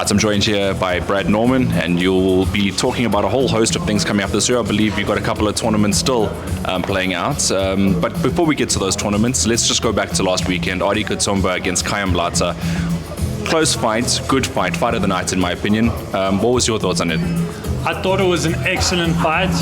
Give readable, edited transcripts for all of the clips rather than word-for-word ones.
Right, I'm joined here by Brad Norman, and you'll be talking about a whole host of things coming up this year. I believe you've got a couple of tournaments still playing out. But before we get to those tournaments, let's just go back to last weekend. Adi Kutsumba against Kaya Mlata. Close fight, good fight, fight of the night in my opinion. What was your thoughts on it? I thought it was an excellent fight,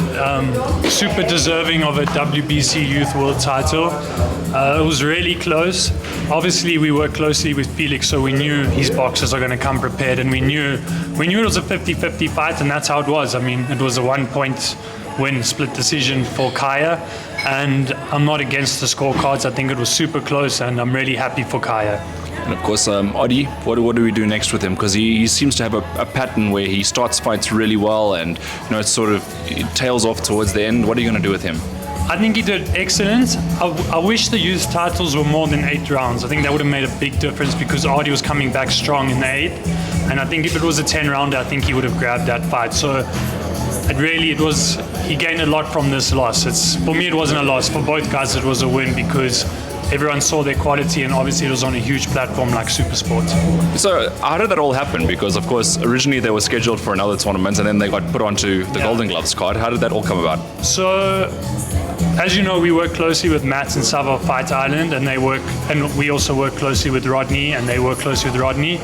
super deserving of a WBC Youth World title. It was really close. Obviously, we worked closely with Felix, so we knew his boxers are going to come prepared, and we knew it was a 50-50 fight, and that's how it was. I mean, it was a 1-point win, split decision for Kaya, and I'm not against the scorecards. I think it was super close, and I'm really happy for Kaya. And of course, Adi, what do we do next with him? Because he seems to have a pattern where he starts fights really well, and it tails off towards the end. What are you going to do with him? I think he did excellent. I wish the youth titles were more than 8 rounds. I think that would have made a big difference because Adi was coming back strong in the 8th. And I think if it was a 10-rounder, I think he would have grabbed that fight. So he gained a lot from this loss. For me, it wasn't a loss. For both guys, it was a win because everyone saw their quality, and obviously it was on a huge platform like Supersport. So how did that all happen? Because of course originally they were scheduled for another tournament, and then they got put onto the Golden Gloves card. How did that all come about? So, as you know, we work closely with Matt and Sava Fight Island, and we also work closely with Rodney, and they work closely with Rodney.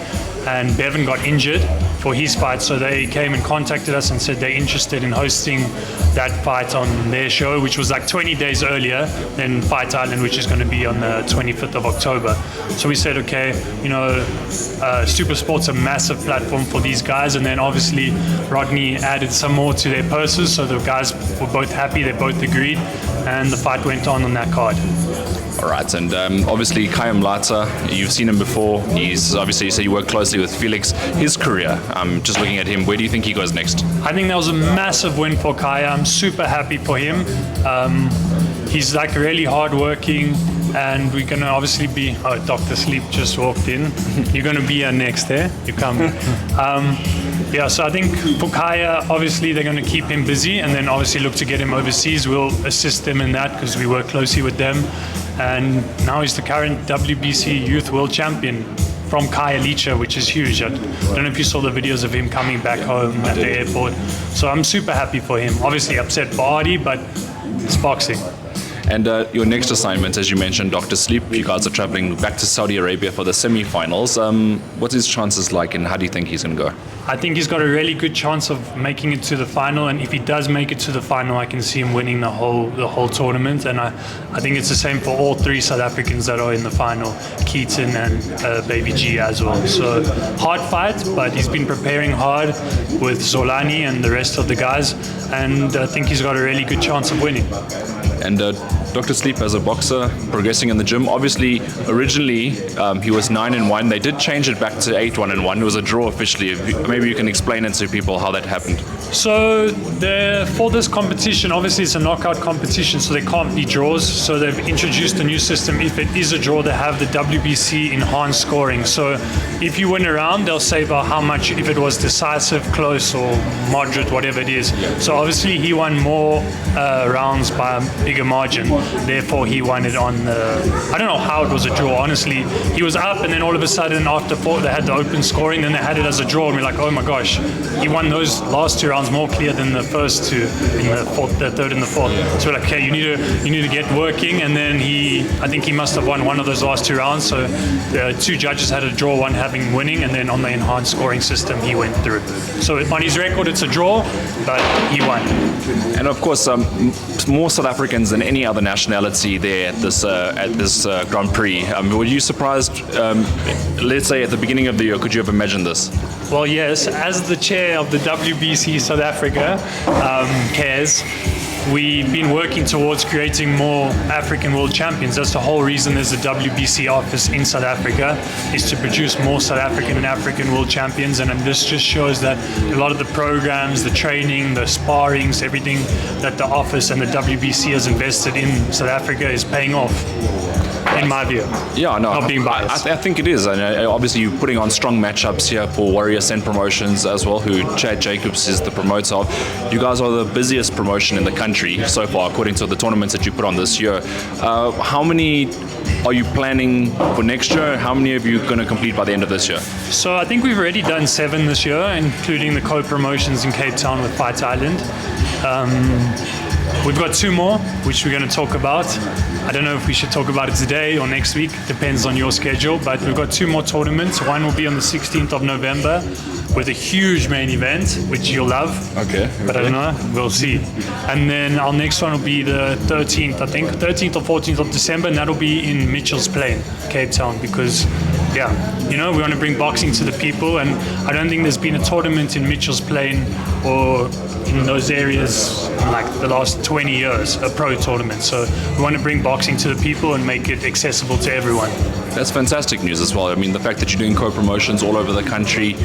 And Bevan got injured for his fight, so they came and contacted us and said they're interested in hosting that fight on their show, which was like 20 days earlier than Fight Island, which is going to be on the 25th of October. So we said, okay, Supersport's a massive platform for these guys, and then obviously Rodney added some more to their purses, so the guys were both happy, they both agreed, and the fight went on that card. All right, and obviously Kaya Mlata, you've seen him before. He's obviously, you said you work closely with Felix. His career, just looking at him, where do you think he goes next? I think that was a massive win for Kaya. I'm super happy for him. He's like really hardworking, and we're gonna obviously be. Oh, Dr. Sleep just walked in. You're gonna be here next, there. You come. So I think for Kaya, obviously they're going to keep him busy, and then obviously look to get him overseas. We'll assist them in that because we work closely with them. And now he's the current WBC Youth World Champion from Kaya Licha, which is huge. I don't know if you saw the videos of him coming back home at the airport. So I'm super happy for him. Obviously upset for Adi, but it's boxing. And your next assignment, as you mentioned, Dr. Sleep, you guys are traveling back to Saudi Arabia for the semi-finals. What's his chances like, and how do you think he's going to go? I think he's got a really good chance of making it to the final, and if he does make it to the final, I can see him winning the whole tournament. And I think it's the same for all 3 South Africans that are in the final, Keaton and Baby G as well. So hard fight, but he's been preparing hard with Zolani and the rest of the guys, and I think he's got a really good chance of winning. And Dr. Sleep, as a boxer, progressing in the gym. Obviously, originally he was 9-1. They did change it back to 8-1-1. It was a draw officially. Maybe you can explain it to people how that happened. So for this competition, obviously it's a knockout competition, so there can't be draws. So they've introduced a new system. If it is a draw, they have the WBC enhanced scoring. So if you win a round, they'll say about how much, if it was decisive, close, or moderate, whatever it is. So obviously he won more rounds by a bigger margin. Therefore, he won it on the. I don't know how it was a draw. Honestly, he was up, and then all of a sudden, after 4, they had the open scoring. Then they had it as a draw, and we're like, oh my gosh, he won those last 2 rounds more clear than the first 2 in the third and the fourth. So we're like, okay, you need to get working. And then I think he must have won one of those last 2 rounds. So the 2 judges had a draw, one having winning, and then on the enhanced scoring system, he went through. So on his record, it's a draw, but he won. And of course, more South Africans than any other nationality there at this Grand Prix. Were you surprised, let's say at the beginning of the year, could you have imagined this? Well, yes. As the chair of the WBC South Africa, CARES, we've been working towards creating more African world champions. That's the whole reason there's a WBC office in South Africa, is to produce more South African and African world champions. And this just shows that a lot of the programs, the training, the sparrings, everything that the office and the WBC has invested in South Africa is paying off. in my view. Yeah, no, Not being biased. I think it is, and obviously you're putting on strong matchups here for Warrior Ascent Promotions as well, who Chad Jacobs is the promoter of. You guys are the busiest promotion in the country so far, according to the tournaments that you put on this year. How many are you planning for next year? How many of you going to complete by the end of this year? So I think we've already done 7 this year, including the co-promotions in Cape Town with Fight Island. We've got 2 more, which we're going to talk about. I don't know if we should talk about it today or next week, depends on your schedule, but we've got 2 more tournaments. One will be on the 16th of November with a huge main event, which you'll love. Okay. But I don't know, we'll see. And then our next one will be the 13th, I think, 13th or 14th of December, and that'll be in Mitchell's Plain, Cape Town, because, yeah, you know, we want to bring boxing to the people, and I don't think there's been a tournament in Mitchell's Plain or in those areas in like the last 20 years, a pro tournament. So we want to bring boxing to the people and make it accessible to everyone. That's fantastic news as well. I mean, the fact that you're doing co-promotions all over the country.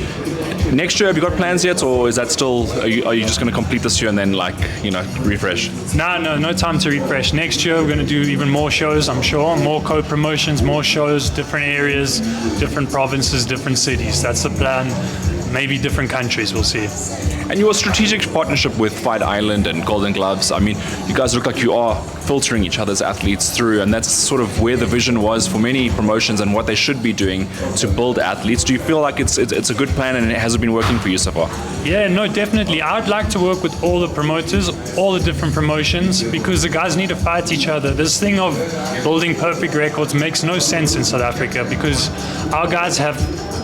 Next year, have you got plans yet, or is that still, are you just going to complete this year and then, like, you know, refresh? No time to refresh. Next year, we're going to do even more shows, I'm sure. More co-promotions, more shows, different areas, different provinces, different cities. That's the plan. Maybe different countries, we'll see. And your strategic partnership with Fight Island and Golden Gloves, I mean, you guys look like you are filtering each other's athletes through, and that's sort of where the vision was for many promotions and what they should be doing to build athletes. Do you feel like it's a good plan and it hasn't been working for you so far? Yeah, no, definitely. I'd like to work with all the promoters, all the different promotions, because the guys need to fight each other. This thing of building perfect records makes no sense in South Africa, because our guys have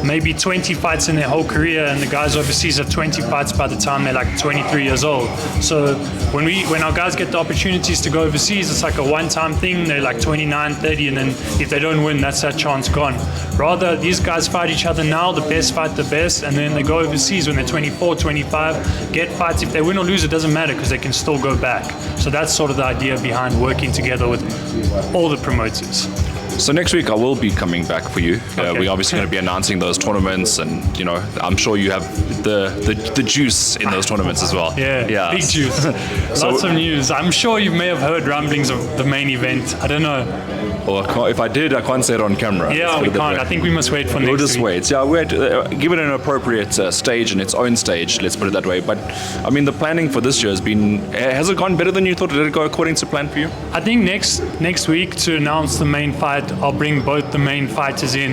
maybe 20 fights in their whole career, and the guys overseas have 20 fights by the time they're like 23 years old. So when our guys get the opportunities to go overseas, it's like a one-time thing. They're like 29, 30, and then if they don't win, that's that chance gone. Rather, these guys fight each other now, the best fight the best, and then they go overseas when they're 24, 25, get fights. If they win or lose, it doesn't matter, because they can still go back. So that's sort of the idea behind working together with all the promoters. So next week I will be coming back for you. Okay. We're obviously going to be announcing those tournaments, and you know, I'm sure you have the juice in those tournaments as well. Yeah. Big juice. Lots of news. I'm sure you may have heard rumblings of the main event. I don't know. Well, if I did, I can't say it on camera. Yeah, we can't. I think we must wait for next week. We'll just wait. Yeah, give it an appropriate stage and its own stage, let's put it that way. But, I mean, the planning for this year has it gone better than you thought? Did it go according to plan for you? I think next week, to announce the main fight, I'll bring both the main fighters in,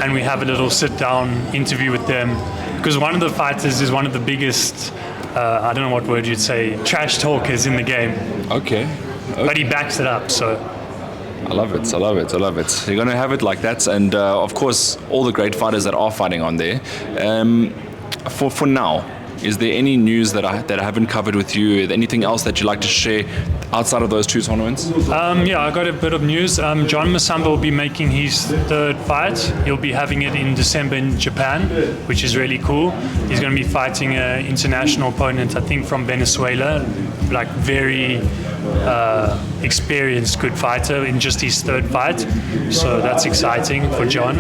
and we have a little sit-down interview with them. Because one of the fighters is one of the biggest, I don't know what word you'd say, trash talkers in the game. Okay. But he backs it up, so... I love it. You're going to have it like that, and of course, all the great fighters that are fighting on there. For now, is there any news that I haven't covered with you? Anything else that you'd like to share outside of those 2 tournaments? Yeah, I got a bit of news. John Masamba will be making his 3rd fight. He'll be having it in December in Japan, which is really cool. He's going to be fighting an international opponent, I think from Venezuela, like very experienced, good fighter in just his 3rd fight. So that's exciting for John.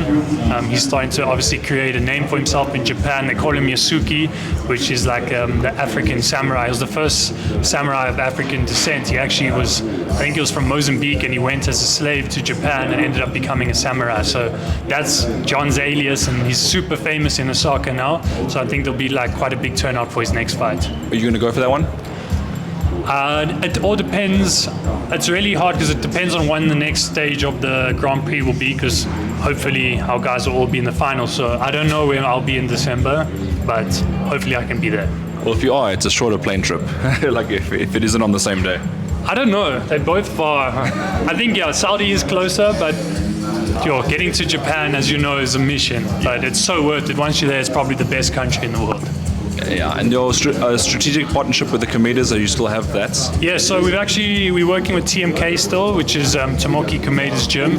He's starting to obviously create a name for himself in Japan. They call him Yasuki, which is like the African samurai. He was the first samurai of African descent. He actually was, I think he was from Mozambique, and he went as a slave to Japan and ended up becoming a samurai. So that's John's alias, and he's super famous in Osaka now. So I think there'll be like quite a big turnout for his next fight. Are you going to go for that one? It all depends. It's really hard because it depends on when the next stage of the Grand Prix will be, because hopefully our guys will all be in the final. So I don't know when I'll be in December, but hopefully I can be there. Well, if you are, it's a shorter plane trip, like if it isn't on the same day. I don't know. They're both far. I think, yeah, Saudi is closer, but getting to Japan, as you know, is a mission. But it's so worth it. Once you're there, it's probably the best country in the world. Yeah, and your strategic partnership with the Komedas, you still have that? Yeah, so we're working with TMK still, which is Tomoki Komeda's gym.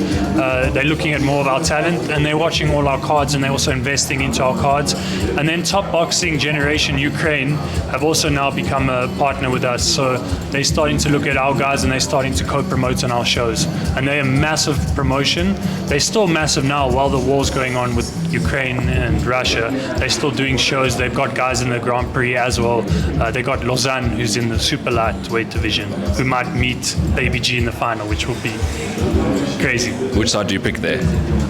They're looking at more of our talent, and they're watching all our cards, and they're also investing into our cards. And then Top Boxing Generation Ukraine have also now become a partner with us. So they're starting to look at our guys, and they're starting to co-promote on our shows. And they're a massive promotion. They're still massive now while the war's going on with Ukraine and Russia. They're still doing shows. They've got guys in the the Grand Prix as well. They got Lausanne, who's in the super lightweight division, who might meet Baby G in the final, which will be crazy. Which side do you pick there?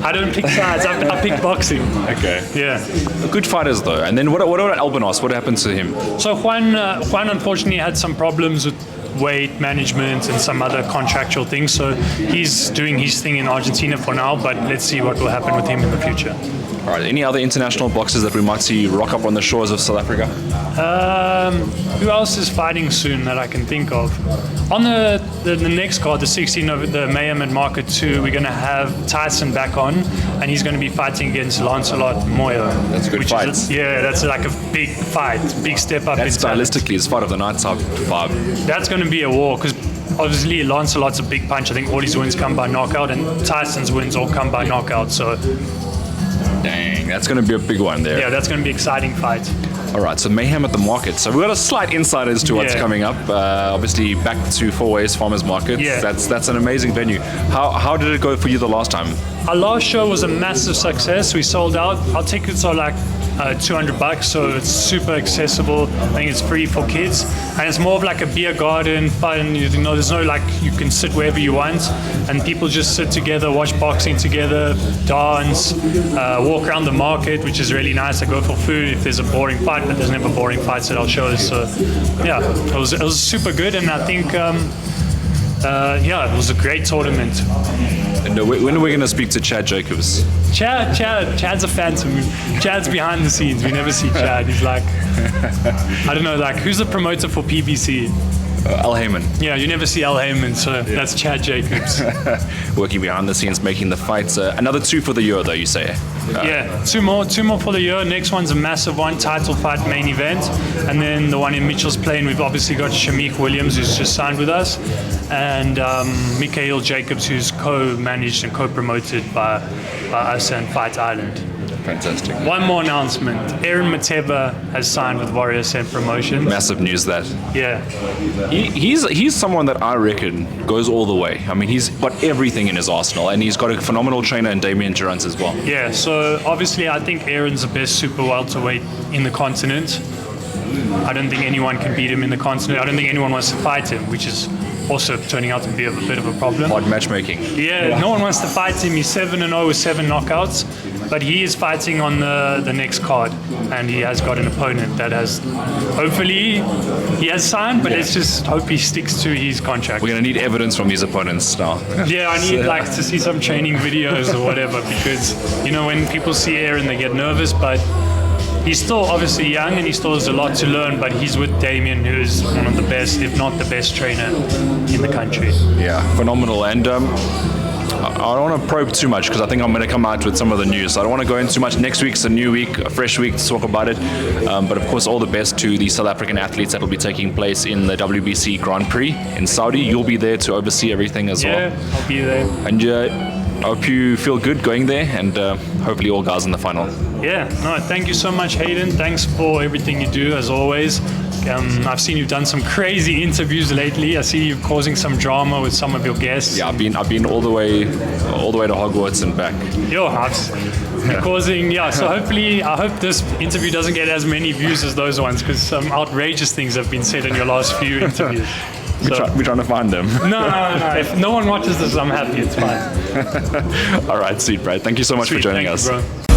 I don't pick sides. I pick boxing. Okay. Yeah. Good fighters though. And then what about Albanos? What happened to him? So Juan unfortunately had some problems with weight management and some other contractual things. So he's doing his thing in Argentina for now, but let's see what will happen with him in the future. All right. Any other international boxers that we might see rock up on the shores of South Africa? Who else is fighting soon that I can think of? On the next card, the 16th of the Mayhem at Market 2, we're going to have Tyson back on, and he's going to be fighting against Lancelot Moyo. That's a good fight. That's like a big fight, big step up. That's stylistically his fight of the night type vibe. That's going to be a war, because obviously Lancelot's a big punch. I think all his wins come by knockout, and Tyson's wins all come by knockout. So, dang, that's going to be a big one there. Yeah, that's going to be an exciting fight. All right, so Mayhem at the Market. So we've got a slight insight as to what's coming up. Obviously, back to Four Ways Farmers Market. Yeah. That's an amazing venue. How did it go for you the last time? Our last show was a massive success. We sold out. Our tickets are like $200, so it's super accessible. I think it's free for kids, and it's more of like a beer garden fun. You know, there's no like, you can sit wherever you want, and people just sit together, watch boxing together, dance, walk around the market, which is really nice. I go for food if there's a boring fight, but there's never boring fights at our shows. So yeah, it was super good, and I think it was a great tournament. And when are we going to speak to Chad Jacobs? Chad's a phantom. Chad's behind the scenes. We never see Chad. He's like, I don't know, like, who's the promoter for PBC? Al Heyman. Yeah, you never see Al Heyman, so that's Chad Jacobs. Working behind the scenes, making the fights. Another 2 for the year, though, you say? Yeah, two more for the year. Next one's a massive one, title fight main event. And then the one in Mitchell's Plain, we've obviously got Shamik Williams, who's just signed with us, and Mikhail Jacobs, who's co-managed and co-promoted by us and Fight Island. Fantastic. One more announcement. Aaron Mateba has signed with Warrior Ascent Promotions. Massive news that. Yeah. He's someone that I reckon goes all the way. I mean, he's got everything in his arsenal, and he's got a phenomenal trainer in Damien Durant as well. Yeah, so obviously I think Aaron's the best super welterweight in the continent. I don't think anyone can beat him in the continent. I don't think anyone wants to fight him, which is also turning out to be a bit of a problem. Hard matchmaking. Yeah, no one wants to fight him. He's 7-0 with 7 knockouts, but he is fighting on the next card, and he has got an opponent that has, hopefully, he has signed, but let's just hope he sticks to his contract. We're going to need evidence from these opponents now. Yeah, I need to see some training videos or whatever, because, you know, when people see Aaron, they get nervous, but he's still obviously young and he still has a lot to learn, but he's with Damien, who is one of the best, if not the best trainer in the country. Yeah, phenomenal. And I don't want to probe too much because I think I'm going to come out with some of the news. So I don't want to go into too much. Next week's a new week, a fresh week to talk about it. But of course, all the best to the South African athletes that will be taking place in the WBC Grand Prix in Saudi. You'll be there to oversee everything as well. Yeah, I'll be there. And I hope you feel good going there, and hopefully all guys in the final. Yeah, no, thank you so much, Hayden. Thanks for everything you do, as always. I've seen you've done some crazy interviews lately. I see you causing some drama with some of your guests. Yeah, I've been all the way to Hogwarts and back. So hopefully, I hope this interview doesn't get as many views as those ones, because some outrageous things have been said in your last few interviews. We're trying to find them. No. If no one watches this, I'm happy. It's fine. All right, sweet, Brad. Thank you so much for joining us. Thank you, bro.